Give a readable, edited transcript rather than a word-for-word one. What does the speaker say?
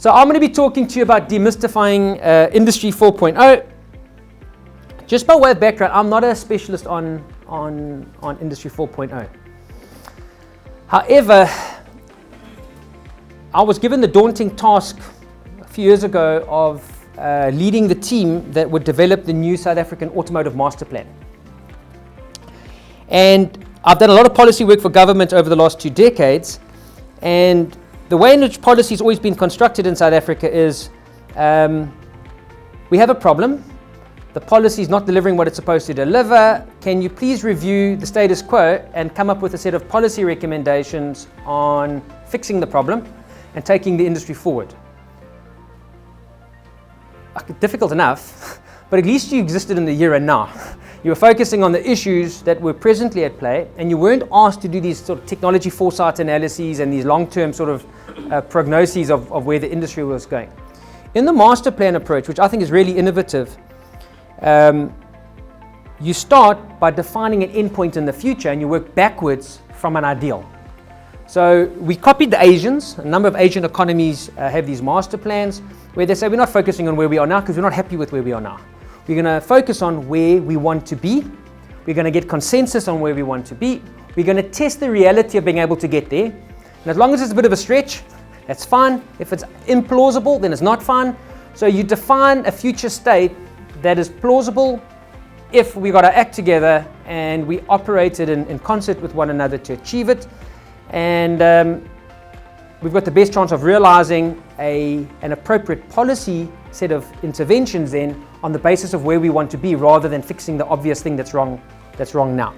So I'm going to be talking to you about demystifying Industry 4.0. Just by way of background, I'm not a specialist on Industry 4.0. However, I was given the daunting task a few years ago of leading the team that would develop the new South African Automotive Masterplan. And I've done a lot of policy work for government over the last 2 decades, and the way in which policy has always been constructed in South Africa is we have a problem, the policy is not delivering what it's supposed to deliver, can you please review the status quo and come up with a set of policy recommendations on fixing the problem and taking the industry forward. Difficult enough, but at least you existed in the here and now. You were focusing on the issues that were presently at play, and you weren't asked to do these sort of technology foresight analyses and these long-term sort of prognoses of where the industry was going. In the master plan approach, which I think is really innovative, you start by defining an endpoint in the future and you work backwards from an ideal. So we copied the Asians. A number of Asian economies have these master plans where they say we're not focusing on where we are now because we're not happy with where we are now. We're going to focus on where we want to be. We're going to get consensus on where we want to be. We're going to test the reality of being able to get there. And as long as it's a bit of a stretch, that's fine. If it's implausible, then it's not fine. So you define a future state that is plausible if we got to act together and we operated in concert with one another to achieve it. And we've got the best chance of realizing an appropriate policy set of interventions then on the basis of where we want to be rather than fixing the obvious thing that's wrong now.